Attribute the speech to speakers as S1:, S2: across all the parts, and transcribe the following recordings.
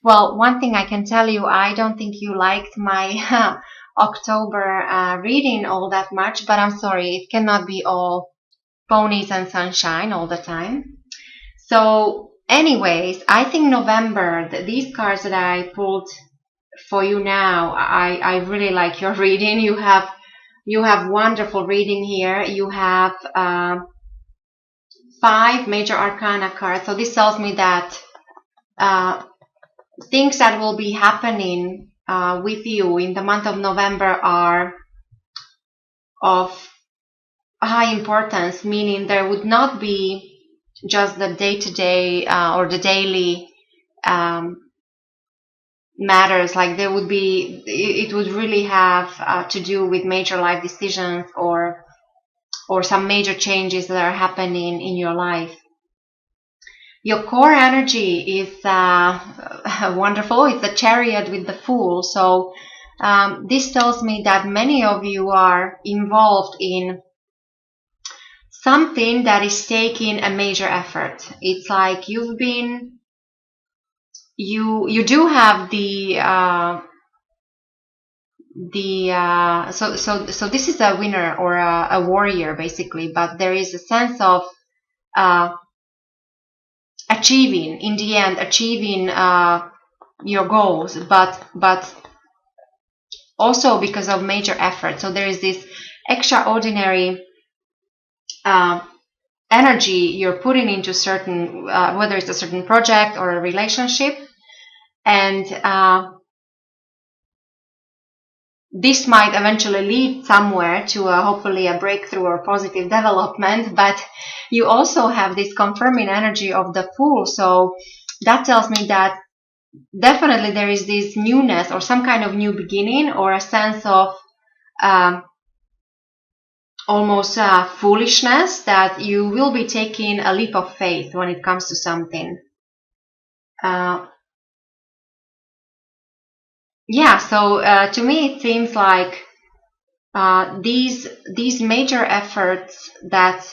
S1: Well, one thing I can tell you, I don't think you liked my October reading all that much, but I'm sorry, it cannot be all ponies and sunshine all the time. So anyways, I think November, these cards that I pulled for you now, I really like your reading. You have wonderful reading here. You have 5 major arcana cards. So this tells me that things that will be happening with you in the month of November are of high importance, meaning there would not be just the day-to-day or the daily matters. Like there would be, it would really have to do with major life decisions or some major changes that are happening in your life. Your core energy is wonderful. It's a Chariot with the Fool. So this tells me that many of you are involved in something that is taking a major effort. It's like you've been, you do have so this is a winner or a warrior basically, but there is a sense of achieving, in the end, achieving your goals, but also because of major effort. So there is this extraordinary energy you're putting into certain, whether it's a certain project or a relationship, and this might eventually lead somewhere to hopefully a breakthrough or positive development, but you also have this confirming energy of the Fool. So that tells me that definitely there is this newness or some kind of new beginning or a sense of almost foolishness, that you will be taking a leap of faith when it comes to something. Yeah, so to me it seems like these major efforts that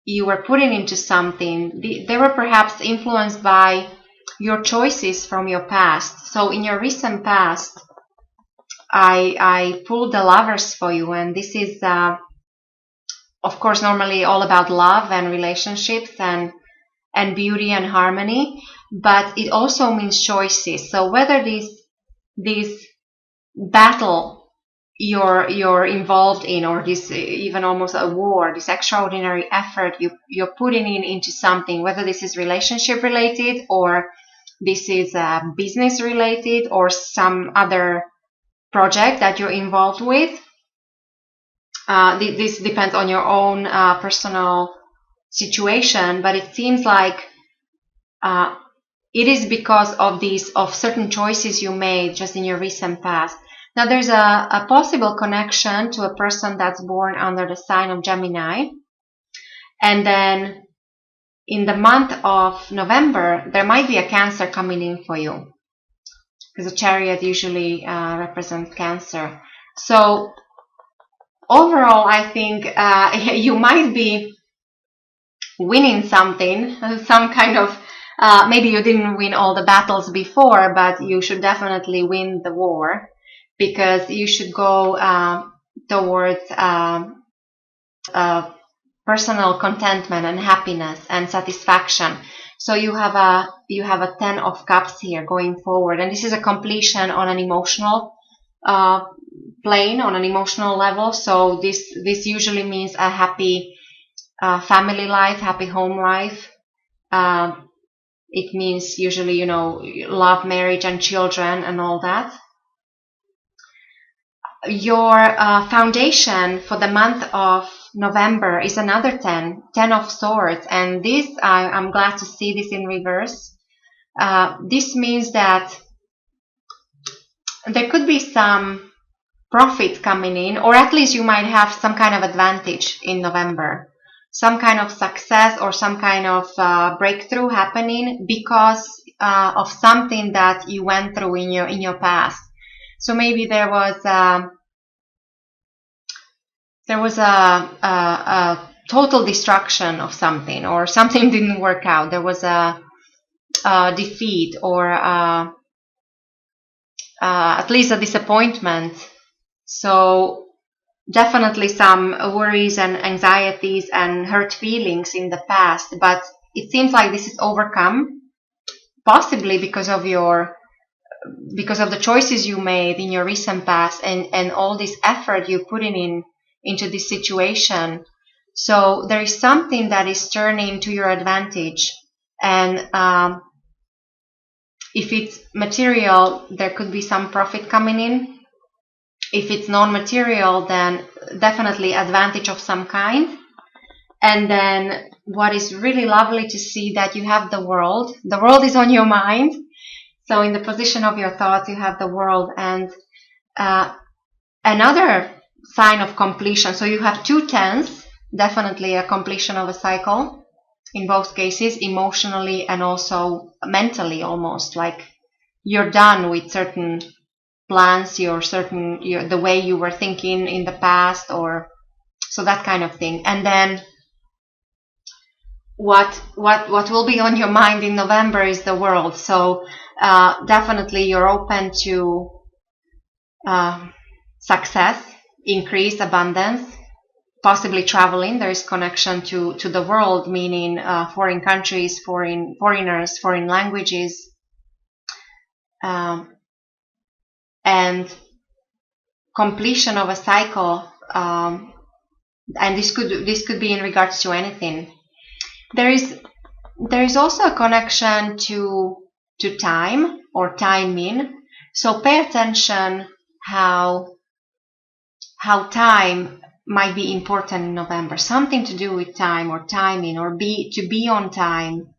S1: you were putting into something, they were perhaps influenced by your choices from your past. So in your recent past, I pulled the Lovers for you, and this is of course normally all about love and relationships and beauty and harmony, but it also means choices. So whether this battle you're involved in, or this even almost a war, this extraordinary effort you're putting into something, whether this is relationship related or this is business related or some other project that you're involved with, this depends on your own personal situation, but it seems like it is because of certain choices you made just in your recent past. Now there's a possible connection to a person that's born under the sign of Gemini, and then in the month of November there might be a Cancer coming in for you, because the Chariot usually represents Cancer. So overall I think you might be winning something, some kind of maybe you didn't win all the battles before, but you should definitely win the war, because you should go towards personal contentment and happiness and satisfaction. So you have a 10 of Cups here going forward, and this is a completion on an emotional plane, on an emotional level. So this usually means a happy family life, happy home life. It means usually, love, marriage, and children and all that. Your foundation for the month of November is another 10 of Swords, and this, I'm glad to see this in reverse. This means that there could be some profit coming in, or at least you might have some kind of advantage in November. Some kind of success or some kind of breakthrough happening because of something that you went through in your past. So maybe there was a total destruction of something, or something didn't work out. There was a defeat or at least a disappointment. So definitely some worries and anxieties and hurt feelings in the past, but it seems like this is overcome, possibly because of the choices you made in your recent past and all this effort you put into this situation. So there is something that is turning to your advantage, and if it's material, there could be some profit coming in. If it's non-material, then definitely advantage of some kind. And then what is really lovely to see that you have the world. The world is on your mind. So in the position of your thoughts, you have the world. And another sign of completion. So you have 2 tens, definitely a completion of a cycle in both cases, emotionally and also mentally, almost like you're done with certain plans, the way you were thinking in the past, or so that kind of thing. And then what will be on your mind in November is the world. So definitely you're open to success, increase, abundance, possibly traveling. There is connection to the world, meaning foreign countries, foreigners, foreign languages, and completion of a cycle. And this could be in regards to anything. There is also a connection to time or timing. So pay attention how time might be important in November. Something to do with time or timing, or to be on time.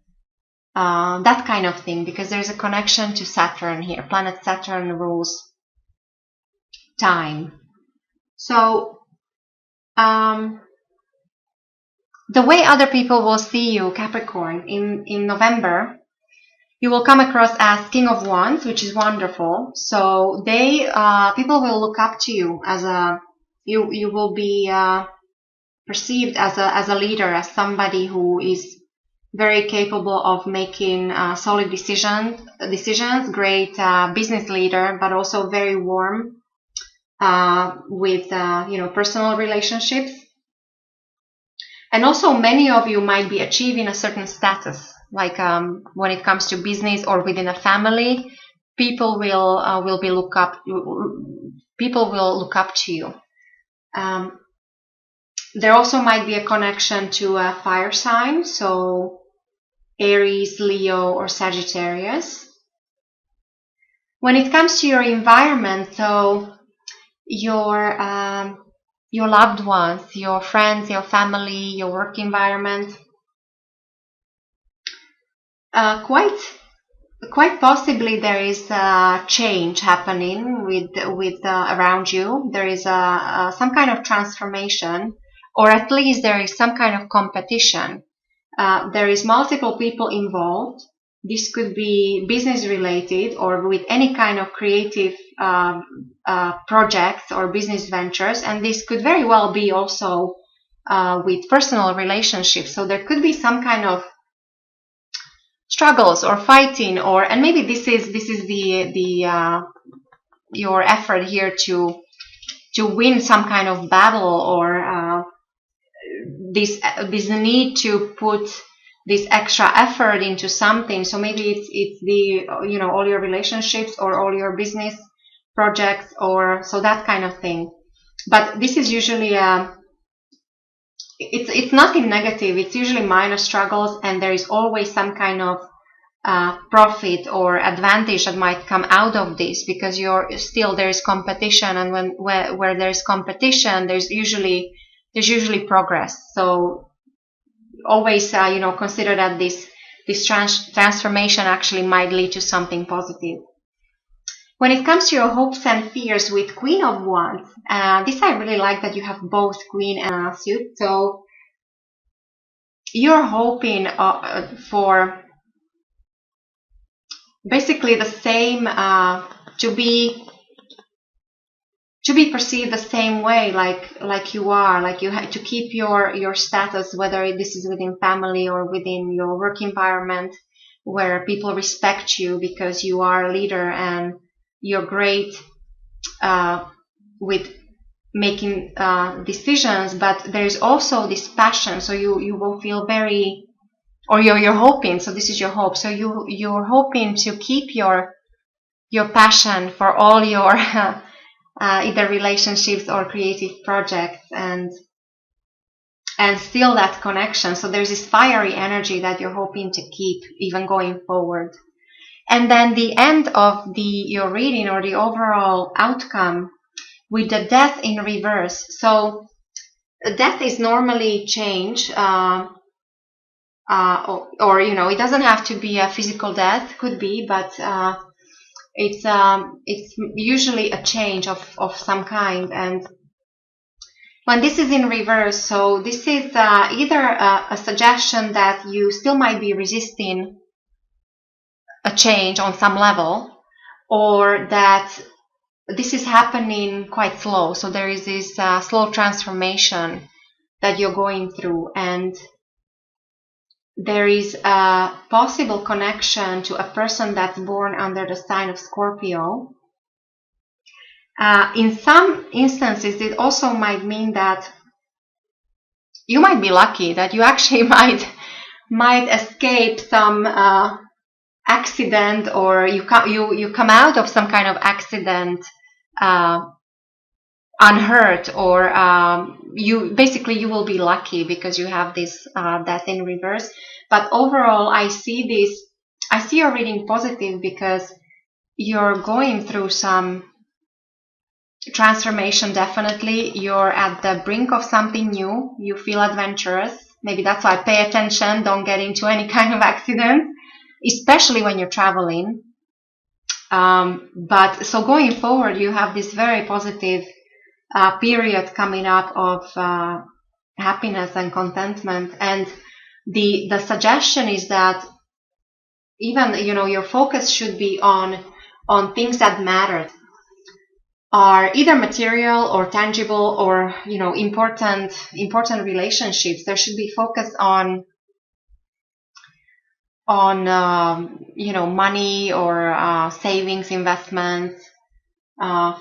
S1: That kind of thing, because there's a connection to Saturn here. Planet Saturn rules time. So the way other people will see you, Capricorn, in November, you will come across as King of Wands, which is wonderful. So people will look up to you as you will be perceived as a leader, as somebody who is very capable of making solid decisions, great business leader, but also very warm with personal relationships. And also many of you might be achieving a certain status, like when it comes to business or within a family, people will look up to you. There also might be a connection to a fire sign, so Aries, Leo, or Sagittarius. When it comes to your environment, so your loved ones, your friends, your family, your work environment, quite possibly there is a change happening with around you. There is some kind of transformation, or at least there is some kind of competition. There is multiple people involved. This could be business related or with any kind of creative projects or business ventures, and this could very well be also with personal relationships. So there could be some kind of struggles or fighting, and maybe this is your effort here to win some kind of battle, or this need to put this extra effort into something. So maybe it's all your relationships or all your business projects, or so that kind of thing. But this is usually it's nothing negative. It's usually minor struggles, and there is always some kind of profit or advantage that might come out of this, because there is competition, and where there is competition, there's usually progress. So always consider that this transformation actually might lead to something positive. When it comes to your hopes and fears with Queen of Wands, this I really like, that you have both Queen and suit. So you're hoping for basically the same, to be perceived the same way, like you are, like you have to keep your status, whether this is within family or within your work environment. where people respect you because you are a leader and you're great with making decisions, but there's also this passion. So you will feel very, or you're hoping. So this is your hope. So you're hoping to keep your passion for all your either relationships or creative projects, and still that connection. So there's this fiery energy that you're hoping to keep even going forward. And then the end of your reading, or the overall outcome, with the death in reverse. So death is normally change, or it doesn't have to be a physical death, could be, but it's usually a change of some kind. And when this is in reverse, so this is either a suggestion that you still might be resisting a change on some level, or that this is happening quite slow. So there is this slow transformation that you're going through, and there is a possible connection to a person that's born under the sign of Scorpio. In some instances, it also might mean that you might be lucky, that you actually might escape some accident, or you come out of some kind of accident unhurt, or you will be lucky because you have this death in reverse. But overall, I see your reading positive, because you're going through some transformation. Definitely, you're at the brink of something new. You feel adventurous. Maybe that's why pay attention. Don't get into any kind of accident, especially when you're traveling. But so going forward, you have this very positive period coming up of happiness and contentment. And the suggestion is that even your focus should be on things that matter, are either material or tangible, or important relationships. There should be focus on money, or savings, investments.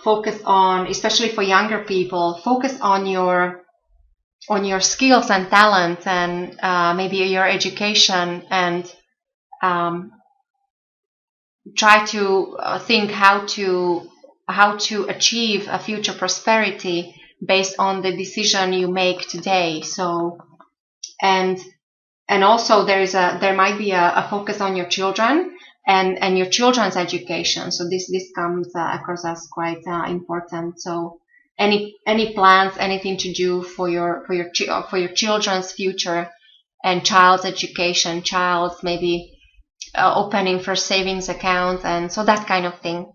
S1: Focus on, especially for younger people, focus on your skills and talents, and maybe your education, and try to think how to achieve a future prosperity based on the decision you make today. So, and also there might be a focus on your children and your children's education. So this comes across as quite important. So any plans, anything to do for your children's future and child's education, child's maybe opening for savings accounts, and so that kind of thing.